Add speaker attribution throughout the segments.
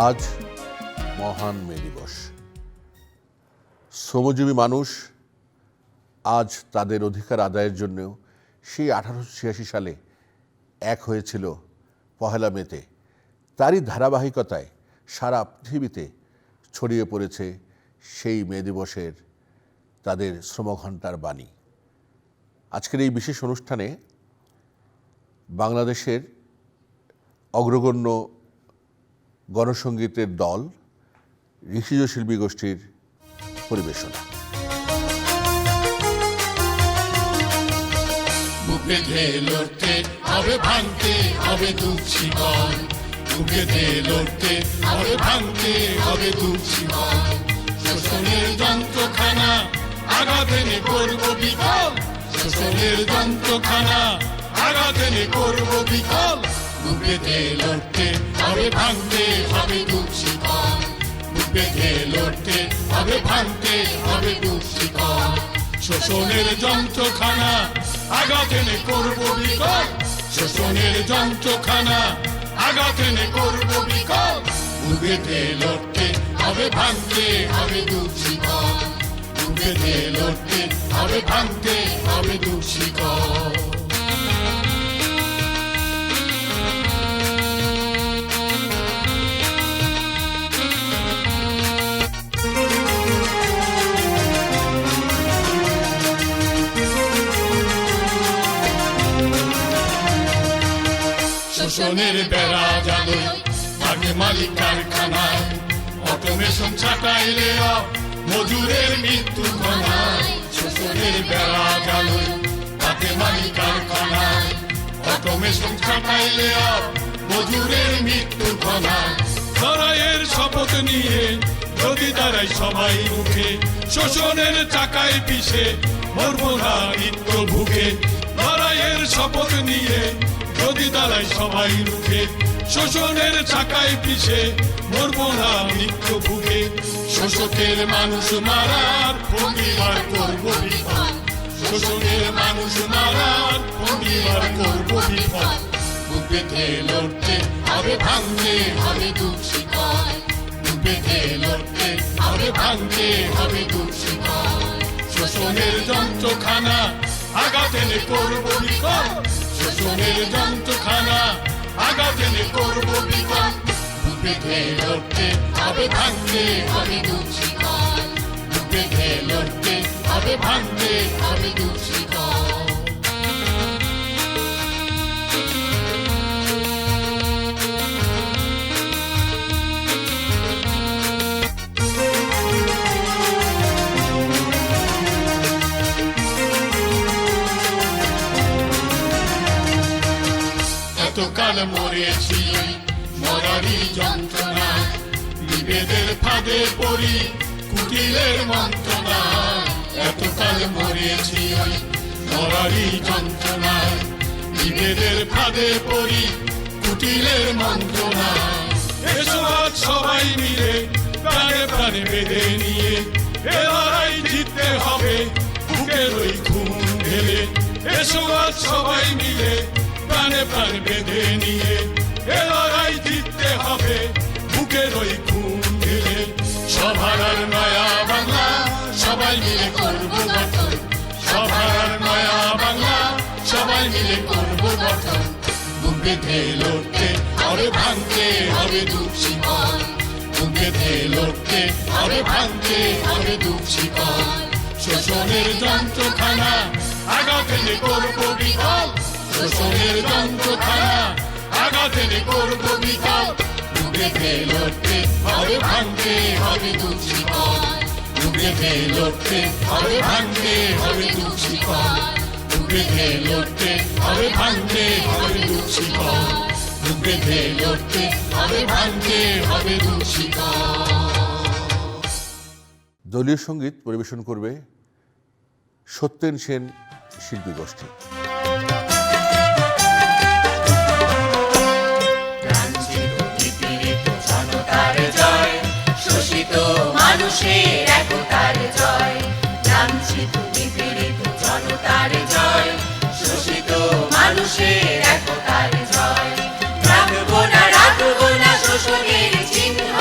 Speaker 1: আজ মহান মে দিবস। শ্রমজীবী মানুষ আজ তাদের অধিকার আদায়ের জন্য সেই 1886 সালে এক হয়েছিল পহেলা মেতে। তারই ধারাবাহিকতায় সারা পৃথিবীতে ছড়িয়ে পড়েছে সেই মে দিবসের তাদের শ্রমঘণ্টার বাণী। আজকের এই বিশেষ অনুষ্ঠানে বাংলাদেশের অগ্রগণ্য গণসঙ্গীতের দল ঋষিজ শিল্পী গোষ্ঠীর পরিবেশনা।
Speaker 2: বুকে লড়তে হবে, ভাঙতে হবে দুঃখ শিকল। বুকে লড়তে হবে, ভাঙতে হবে দুঃখ শিকল। শোষণের যন্ত্রখানা আঘাতে করব বিকল। শোষণের যন্ত্রখানা আঘাতে করব বিকল। বুকে লড়তে হবে, ভাঙতে হবে দুঃখ শিকল। বুকে লড়তে হবে, ভাঙতে হবে দুঃখ শিকল। শোষণের যন্ত্রখানা আঘাতে করব বিকল। শোষণের যন্ত্রখানা আঘাতে করব বিকল। বুকে লড়তে হবে, ভাঙতে হবে দুঃখ শিকল। বুকে লড়তে হবে, ভাঙতে হবে দুঃখ শিকল। শোষণের বেড়া জালে আগে মালিক কারখানায়। অটোমেশন ছাটাইলে মজুরের মৃত্যু ঘনায়। শোষণের বেড়া জালে আগে মালিক কারখানায়। অটোমেশন ছাটাইলে মজুরের মৃত্যু ঘনায়। লড়াইয়ের শপথ নিয়ে যদি দাঁড়াই সবাই মুখে, শোষণের চাকায় পিষে মরব না নিত্য ভুগে। লড়াইয়ের শপথ নিয়ে যদি দাঁড়াই সবাই রুখে, শোষণের চাকায় পিষে মরব না নিত্য ভুগে। শোষকের মানুষ মারার প্রতিবার করব বিফল। শোষণের মানুষ মারার প্রতিবার করব বিফল। বুকে লড়তে হবে, ভাঙতে হবে দুঃখ শিকল। বুকে লড়তে হবে, ভাঙতে হবে দুঃখ শিকল। শোষণের যন্ত্রখানা আঘাতে করব বিকল। শোষণের যন্ত্রখানা আঘাতে করব বিকল। বুকে লড়তে হবে, ভাঙতে হবে দুঃখ শিকল। বুকে লড়তে হবে, ভাঙতে হবে দুঃখ শিকল। এতকাল মরেছি মরারই যন্ত্রণায়। বিভেদের ফাঁদে পড়ি কুটিলের মন্ত্রণায়। এতকাল মরেছি ওই মরারই যন্ত্রণায়। বিভেদের ফাঁদে পড়ি কুটিলের মন্ত্রণায়। এসো আজ সবাই মিলে প্রাণে প্রাণে বেঁধে নিয়ে এ লড়াই জিততে হবে বুকের ওই খুন ঢেলে। এসো আজ সবাই মিলে প্রাণে প্রাণ বেঁধে নিয়ে এ লড়াই জিততে হবে বুকের ওই খুন ঢেলে। সবার নয়া বাংলা সবাই মিলে করব গঠন। সবার নয়া বাংলা সবাই মিলে করব গঠন। বুকে লড়তে হবে, ভাঙতে হবে দুঃখ শিকল। বুকে লড়তে হবে, ভাঙতে হবে দুঃখ শিকল। শোষণের যন্ত্রখানা আঘাতে করব বিকল। শোষণের যন্ত্রখানা আঘাতে করব বিকল। বুকে লড়তে হবে, ভাঙতে হবে দুঃখ শিকল। বুকে লড়তে হবে, ভাঙতে হবে দুঃখ শিকল। বুকে লড়তে হবে, ভাঙতে হবে দুঃখ শিকল। বুকে লড়তে হবে, ভাঙতে হবে দুঃখ শিকল।
Speaker 1: দলীয় সঙ্গীত পরিবেশন করবে সত্যেন সেন শিল্পী গোষ্ঠী।
Speaker 3: শোষিত মানুষের একতার জয়। লাঞ্ছিত নিপীড়িত জনতার জয়। শোষিত মানুষের একতার জয়। রাখবো না শোষণের চিহ্ন।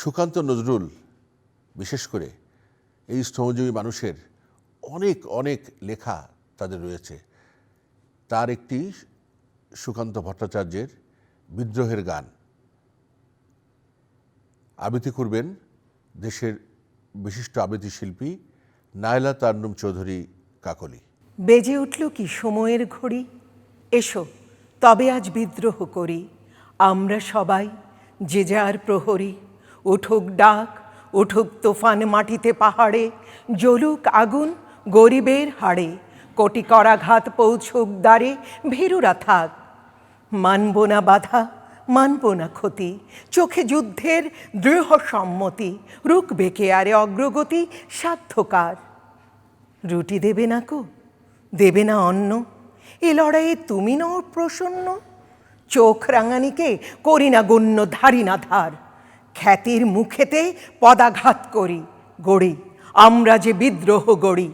Speaker 1: সুকান্ত নজরুল বিশেষ করে এই শ্রমজীবী মানুষের অনেক অনেক লেখা তাদের রয়েছে। তার একটি সুকান্ত ভট্টাচার্যের বিদ্রোহের গান আবৃত্তি করবেন দেশের বিশিষ্ট আবৃত্তি শিল্পী নায়লা তান্নুম চৌধুরী কাকলি।
Speaker 4: বেজে উঠল কি সময়ের ঘড়ি, এসো তবে আজ বিদ্রোহ করি, আমরা সবাই যে যার প্রহরী। উঠুক ডাক, উঠুক তুফান মাটিতে পাহাড়ে, জ্বলুক আগুন গরিবের হাড়ে, কোটি করাঘাত পৌঁছুক দ্বারে, ভীরুরা থাক। মানব না বাধা, মানব না ক্ষতি, চোখে যুদ্ধের দৃঢ় সম্মতি, রুখবে কে আরে অগ্রগতি সাধ্যকার। রুটি দেবে না কো, দেবে না অন্ন, এ লড়াইয়ে তুমি নও প্রসন্ন। চোখ রাঙানিকে করি না গণ্য, ধারি না ধার, খ্যাতির মুখেতে পদাঘাত করি গড়ি, আমরা যে বিদ্রোহ গড়ি।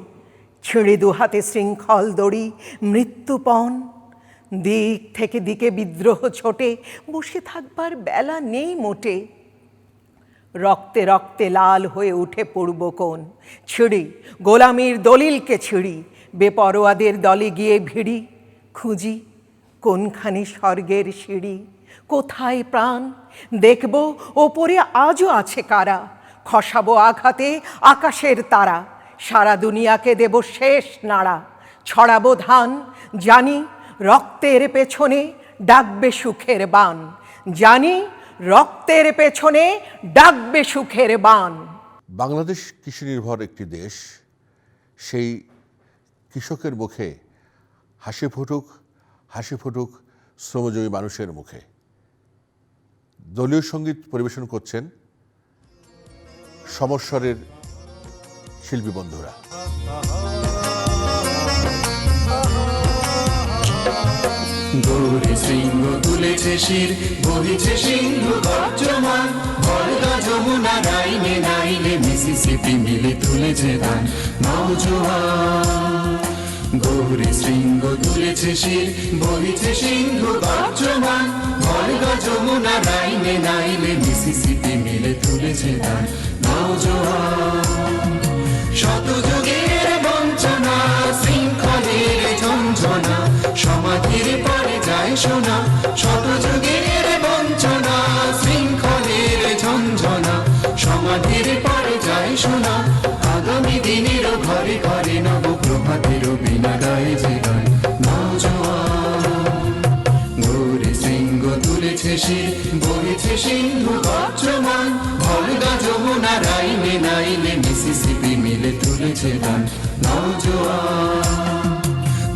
Speaker 4: ছিঁড়ে দুহাতে শৃঙ্খল দড়ি, মৃত্যুপণ দিক থেকে দিকে বিদ্রোহ ছোটে, বসে থাকবার বেলা নেই মোটে। রক্তে রক্তে লাল হয়ে উঠে পড়ব কোন, ছিঁড়ি গোলামির দলিলকে ছিঁড়ি, বেপরোয়াদের দলে গিয়ে ভিড়ি, খুঁজি কোনখানি স্বর্গের সিঁড়ি। কোথায় প্রাণ দেখব ওপরে আজও আছে কারা, খসাবো আঘাতে আকাশের তারা, সারা দুনিয়াকে দেব শেষ নাড়া। ছড়াবো ধান, জানি রক্তের পেছনে ডাকবে সুখের বান, জানি রক্তের পেছনে ডাকবে সুখের বান।
Speaker 1: বাংলাদেশ কৃষি নির্ভর একটি দেশ, সেই কৃষকের মুখে হাসি ফুটুক, হাসি ফুটুক শ্রমজীবী মানুষের মুখে। দলীয় সঙ্গীত পরিবেশন করছেন সমস্বরের শিল্পী বন্ধুরা।
Speaker 5: গৌরী শৃঙ্গ তুলেছে শির, বহিছে সিন্ধু বর্জমান, বলগা যমুনা নাইনে নাইনে মিসিসিপি মিলে তুলেছে দান নওজোয়ান। গৌরী শৃঙ্গ তুলেছে শির, বহিছে সিন্ধু বর্জমান, বলগা যমুনা নাইনে নাইনে মিসিসিপি মিলে তুলেছে দান নওজোয়ান। শত যুগের বঞ্চনা, শৃঙ্খলের ঝঞ্ঝনা, সমাধির পরে যায় শোনা। শত যুগের বঞ্চনা, শৃঙ্খলের ঝঞ্ঝনা, সমাধির পরে যায় শোনা। আগামী দিনের ঘরে ঘরে নব প্রভাতের বিনা গায়ে যে গান নওজোয়ান। গৌরী শৃঙ্গ তুলেছে শির, বহিছে সিন্ধু বর্জমান, ভলগা যমুনা নাইনে নাইনে মিসিসিপি মিলে তুলেছে দান নওজোয়ান।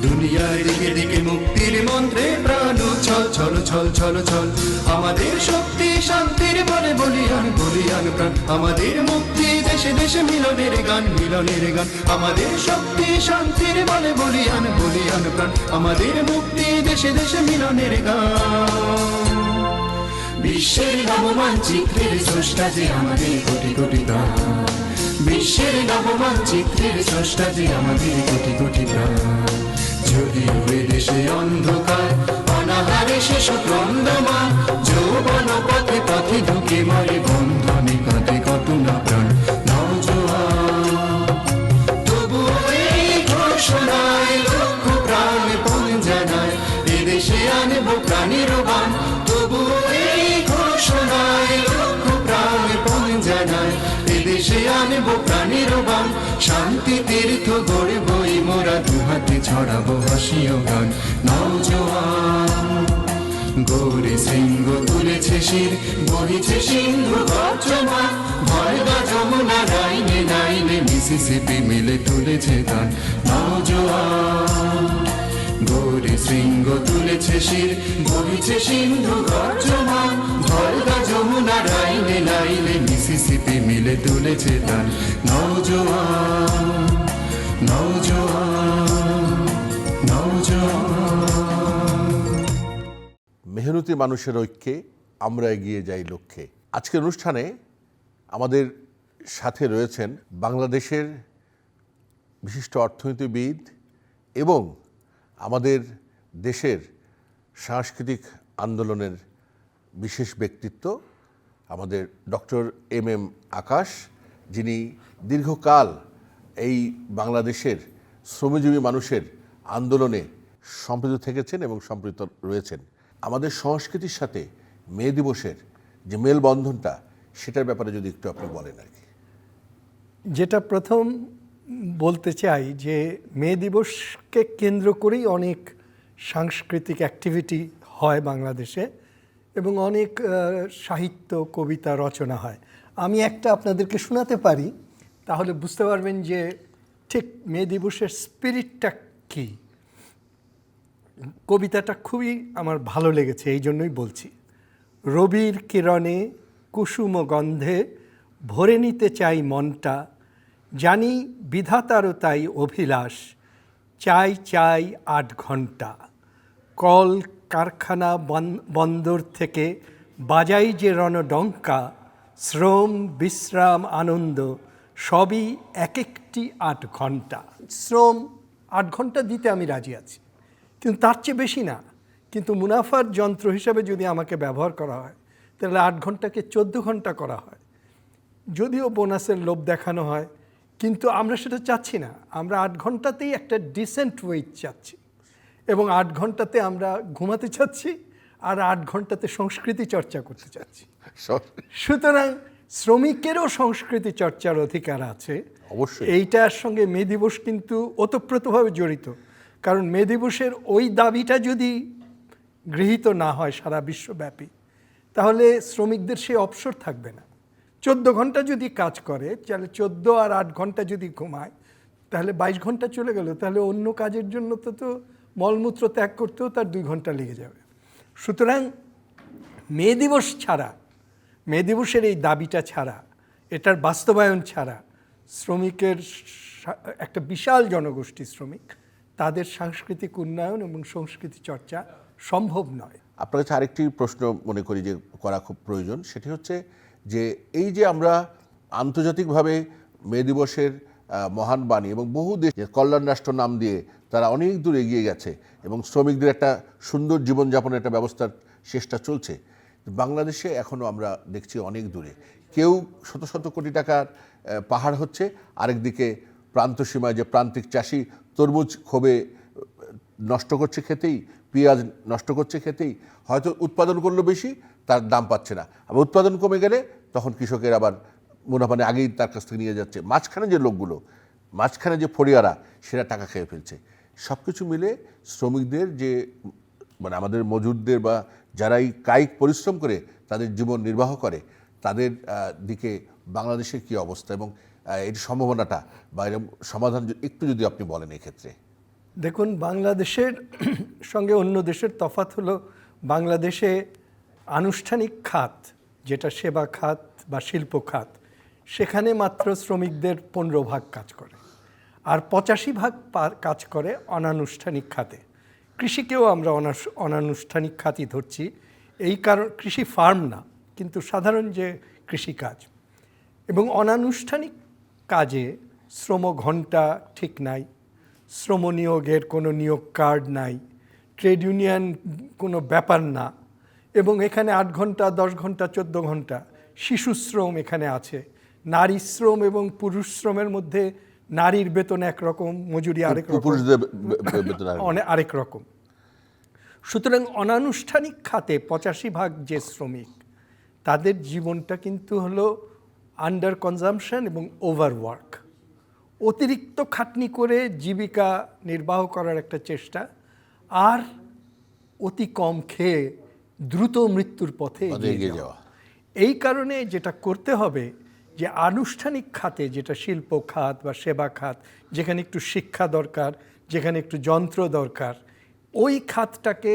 Speaker 5: দুনিয়ার দিকে দিকে মুক্তির মন্ত্রে প্রাণ ছল ছল ছল ছল ছল, আমাদের শক্তি শান্তির বলে বলিয়ান বলিয়ান প্রাণ। আমাদের মুক্তি দেশে দেশে মিলনের গান মিলনের গান, আমাদের শক্তি শান্তির বলে বলিয়ান বলিয়ান প্রাণ। আমাদের মুক্তি দেশে দেশে মিলনের গান। বিশ্বের নবমানচিত্রের স্রষ্টা যে আমাদের কোটি কোটি প্রাণ, বিশ্বের নবমানচিত্রের স্রষ্টা যে আমাদের কোটি কোটি প্রাণ। যদিও এ দেশে অন্ধকার অনাহারে শেষ ক্রন্দমান, যৌবন পথে পথে ঢুকে মরে বন্ধনে কাঁদে কত না প্রাণ নওজোয়ান। তবুও এই ঘোষণায় লক্ষ প্রাণ পণ জানায়, এদেশে আনবো প্রাণের বান। তবুও এই ঘোষণায় লক্ষ প্রাণ পণ জানায়, এদেশে আনবো প্রাণের বান। শান্তি তীর্থ গড়বই মোরা, দুহাতে ছড়াবো হাসি ও গান নওজোয়ান। গৌরী শৃঙ্গ তুলেছে শির, বহিছে সিন্ধু বর্জমান, ভলগা যমুনা নাইনে নাইনে মিসিসিপি মিলে তুলেছে দান নওজোয়ান। গৌরী শৃঙ্গ তুলেছে শির, বহিছে সিন্ধু বর্জমান, ভলগা যমুনা নাইনে নাইনে মিসিসিপি মিলে তুলেছে দান নওজোয়ান নওজোয়ান নওজোয়ান।
Speaker 1: মেহনতি মানুষের ঐক্যে আমরা এগিয়ে যাই লক্ষ্যে। আজকের অনুষ্ঠানে আমাদের সাথে রয়েছেন বাংলাদেশের বিশিষ্ট অর্থনীতিবিদ এবং আমাদের দেশের সাংস্কৃতিক আন্দোলনের বিশেষ ব্যক্তিত্ব আমাদের ডক্টর এম আকাশ, যিনি দীর্ঘকাল এই বাংলাদেশের শ্রমজীবী মানুষের আন্দোলনে সম্পৃক্ত থেকেছেন এবং সম্পৃক্ত রয়েছেন। আমাদের সংস্কৃতির সাথে মে দিবসের যে মেলবন্ধনটা, সেটার ব্যাপারে যদি একটু আপনি বলেন আর কি।
Speaker 6: যেটা প্রথম বলতে চাই যে মে দিবসকে কেন্দ্র করেই অনেক সাংস্কৃতিক অ্যাক্টিভিটি হয় বাংলাদেশে এবং অনেক সাহিত্য কবিতা রচনা হয়। আমি একটা আপনাদেরকে শোনাতে পারি, তাহলে বুঝতে পারবেন যে ঠিক মে দিবসের স্পিরিটটা কী। কবিতাটা খুবই আমার ভালো লেগেছে, এই জন্যই বলছি। রবির কিরণে কুসুম গন্ধে ভরে নিতে চাই মনটা, জানি বিধাতারও তাই অভিলাষ, চাই চাই 8 ঘন্টা। কল কারখানা বন্দর থেকে বাজাই যে রণডঙ্কা, শ্রম বিশ্রাম আনন্দ সবই এক একটি 8 ঘন্টা। শ্রম 8 ঘন্টা দিতে আমি রাজি আছি, কিন্তু তার চেয়ে বেশি না। কিন্তু মুনাফার যন্ত্র হিসাবে যদি আমাকে ব্যবহার করা হয়, তাহলে 8 ঘন্টাকে 14 ঘন্টা করা হয়। যদিও বোনাসের লোভ দেখানো হয়, কিন্তু আমরা সেটা চাচ্ছি না। আমরা 8 ঘন্টাতেই একটা ডিসেন্ট ওয়েজ চাচ্ছি, এবং 8 ঘন্টাতে আমরা ঘুমাতে চাচ্ছি, আর 8 ঘন্টাতে সংস্কৃতি চর্চা করতে চাচ্ছি। সুতরাং শ্রমিকেরও সংস্কৃতি চর্চার অধিকার আছে
Speaker 1: অবশ্যই।
Speaker 6: এইটার সঙ্গে মে দিবস কিন্তু ওতপ্রোতভাবে জড়িত। কারণ মে দিবসের ওই দাবিটা যদি গৃহীত না হয় সারা বিশ্বব্যাপী, তাহলে শ্রমিকদের সেই অবসর থাকবে না। 14 ঘন্টা যদি কাজ করে, তাহলে 14 আর 8 ঘন্টা যদি ঘুমায়, তাহলে 22 ঘন্টা চলে গেল। তাহলে অন্য কাজের জন্য তো মলমূত্র ত্যাগ করতেও তার 2 ঘন্টা লেগে যাবে। সুতরাং মে দিবস ছাড়া, মে দিবসের এই দাবিটা ছাড়া, এটার বাস্তবায়ন ছাড়া শ্রমিকের একটা বিশাল জনগোষ্ঠী শ্রমিক, তাদের সাংস্কৃতিক উন্নয়ন এবং সংস্কৃতি চর্চা সম্ভব নয়।
Speaker 1: আপনার কাছে আরেকটি প্রশ্ন মনে করি যে করা খুব প্রয়োজন, সেটি হচ্ছে যে এই যে আমরা আন্তর্জাতিকভাবে মে দিবসের মহান বাণী এবং বহু দেশ কল্যাণ রাষ্ট্র নাম দিয়ে তারা অনেক দূর এগিয়ে গেছে এবং শ্রমিকদের একটা সুন্দর জীবনযাপনের একটা ব্যবস্থার চেষ্টা চলছে। বাংলাদেশে এখনও আমরা দেখছি অনেক দূরে। কেউ শত শত কোটি টাকার পাহাড় হচ্ছে, আরেকদিকে প্রান্ত সীমায় যে প্রান্তিক চাষি তরমুজ ক্ষোভে নষ্ট করছে খেতেই, পেঁয়াজ নষ্ট করছে খেতেই, হয়তো উৎপাদন করলো বেশি, তার দাম পাচ্ছে না। আবার উৎপাদন কমে গেলে তখন কৃষকের আবার মুনাফা আগেই তার কাছ থেকে নিয়ে যাচ্ছে। মাঝখানে যে লোকগুলো, মাঝখানে যে ফড়িয়ারা, সেটা টাকা খেয়ে ফেলছে। সব কিছু মিলে শ্রমিকদের যে মানে আমাদের মজুরদের বা যারা এই কায়িক পরিশ্রম করে তাদের জীবন নির্বাহ করে, তাদের দিকে বাংলাদেশের কী অবস্থা এবং এর সম্ভাবনাটা বা এরকম সমাধান একটু যদি আপনি বলেন এক্ষেত্রে।
Speaker 6: দেখুন, বাংলাদেশের সঙ্গে অন্য দেশের তফাৎ হলো, বাংলাদেশে আনুষ্ঠানিক খাত, যেটা সেবা খাত বা শিল্প খাত, সেখানে মাত্র শ্রমিকদের 15% কাজ করে, আর 85% কাজ করে অনানুষ্ঠানিক খাতে। কৃষিকেও আমরা অনানুষ্ঠানিক খাতই ধরছি, এই কারণ কৃষি ফার্ম না, কিন্তু সাধারণ যে কৃষিকাজ। এবং অনানুষ্ঠানিক কাজে শ্রম ঘন্টা ঠিক নাই, শ্রম নিয়োগের কোনো নিয়োগ কার্ড নাই, ট্রেড ইউনিয়ন কোনো ব্যাপার না, এবং এখানে 8 ঘন্টা, 10 ঘন্টা, 14 ঘন্টা শিশু শ্রম এখানে আছে। নারী শ্রম এবং পুরুষ শ্রমের মধ্যে নারীর বেতন একরকম, মজুরি আরেক রকম, আরেক রকম। সুতরাং অনানুষ্ঠানিক খাতে 85% যে শ্রমিক, তাদের জীবনটা কিন্তু হলো আন্ডার কনজাম্পশন এবং ওভারওয়ার্ক, অতিরিক্ত খাটনি করে জীবিকা নির্বাহ করার একটা চেষ্টা, আর অতি কম খেয়ে দ্রুত মৃত্যুর পথে এগিয়ে যাওয়া। এই কারণে যেটা করতে হবে যে আনুষ্ঠানিক খাতে, যেটা শিল্প খাত বা সেবা খাত, যেখানে একটু শিক্ষা দরকার, যেখানে একটু যন্ত্র দরকার, ওই খাতটাকে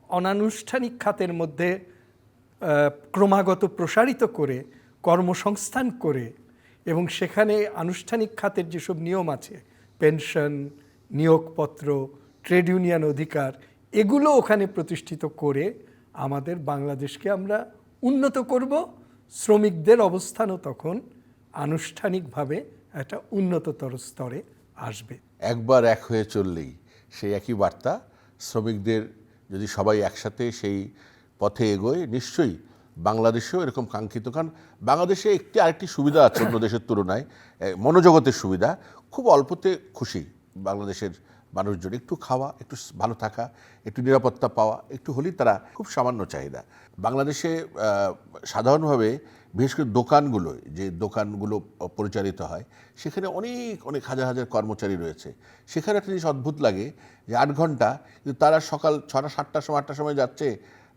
Speaker 6: অনানুষ্ঠানিক খাতের মধ্যে ক্রমাগত প্রসারিত করে, কর্মসংস্থান করে, এবং সেখানে আনুষ্ঠানিক খাতের যেসব নিয়ম আছে, পেনশন, নিয়োগপত্র, ট্রেড ইউনিয়ন অধিকার, এগুলো ওখানে প্রতিষ্ঠিত করে আমাদের বাংলাদেশকে আমরা উন্নত করব। শ্রমিকদের অবস্থানও তখন আনুষ্ঠানিকভাবে একটা উন্নততর স্তরে আসবে।
Speaker 1: একবার এক হয়ে চললেই সেই একই বার্তা। শ্রমিকদের যদি সবাই একসাথে সেই পথে এগোয়, নিশ্চয়ই বাংলাদেশেও এরকম কাঙ্ক্ষিত, কারণ বাংলাদেশে আরেকটি সুবিধা আছে অন্য দেশের তুলনায়, মনোজগতের সুবিধা। খুব অল্পতে খুশি বাংলাদেশের মানুষজন, একটু খাওয়া, একটু ভালো থাকা, একটু নিরাপত্তা পাওয়া, একটু হলেই তারা খুব সামান্য চাহিদা। বাংলাদেশে সাধারণভাবে বিশেষ করে যে দোকানগুলো পরিচালিত হয়, সেখানে অনেক অনেক হাজার হাজার কর্মচারী রয়েছে। সেখানে একটা জিনিস অদ্ভুত লাগে যে 8 ঘন্টা, কিন্তু তারা সকাল 6টা 7টার সময় 8টার সময় যাচ্ছে,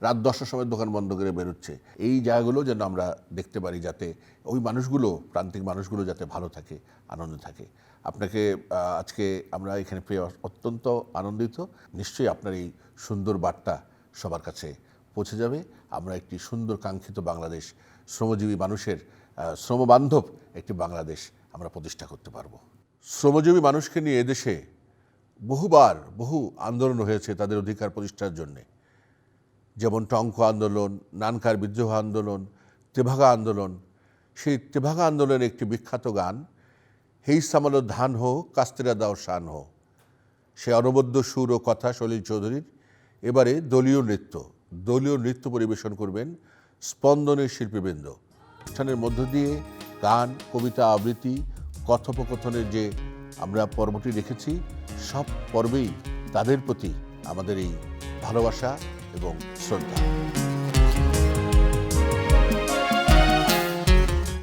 Speaker 1: রাত 10টার সময় দোকান বন্ধ করে বেরোচ্ছে। এই জায়গাগুলো যেন আমরা দেখতে পারি, যাতে ওই মানুষগুলো, প্রান্তিক মানুষগুলো যাতে ভালো থাকে, আনন্দে থাকে। আপনাকে আজকে আমরা এখানে পেয়ে অত্যন্ত আনন্দিত। নিশ্চয়ই আপনার এই সুন্দর বার্তা সবার কাছে পৌঁছে যাবে। আমরা একটি সুন্দর কাঙ্ক্ষিত বাংলাদেশ, শ্রমজীবী মানুষের শ্রমবান্ধব একটি বাংলাদেশ আমরা প্রতিষ্ঠা করতে পারব। শ্রমজীবী মানুষকে নিয়ে এদেশে বহু আন্দোলন হয়েছে তাদের অধিকার প্রতিষ্ঠার জন্যে, যেমন টঙ্ক আন্দোলন, নানকার বিদ্রোহ আন্দোলন, তেভাগা আন্দোলন। সেই তেভাগা আন্দোলনের একটি বিখ্যাত গান, হেই সামালো ধান হো কাস্তেরা দাও শান হো, সে অনবদ্য সুর ও কথা সলিল চৌধুরীর। এবারে দলীয় নৃত্য পরিবেশন করবেন স্পন্দনের শিল্পীবৃন্দ। অনুষ্ঠানের মধ্য দিয়ে গান, কবিতা, আবৃত্তি, কথোপকথনের যে আমরা পর্বটি রেখেছি, সব পর্বেই তাদের প্রতি আমাদের এই ভালোবাসা এবং শ্রদ্ধা।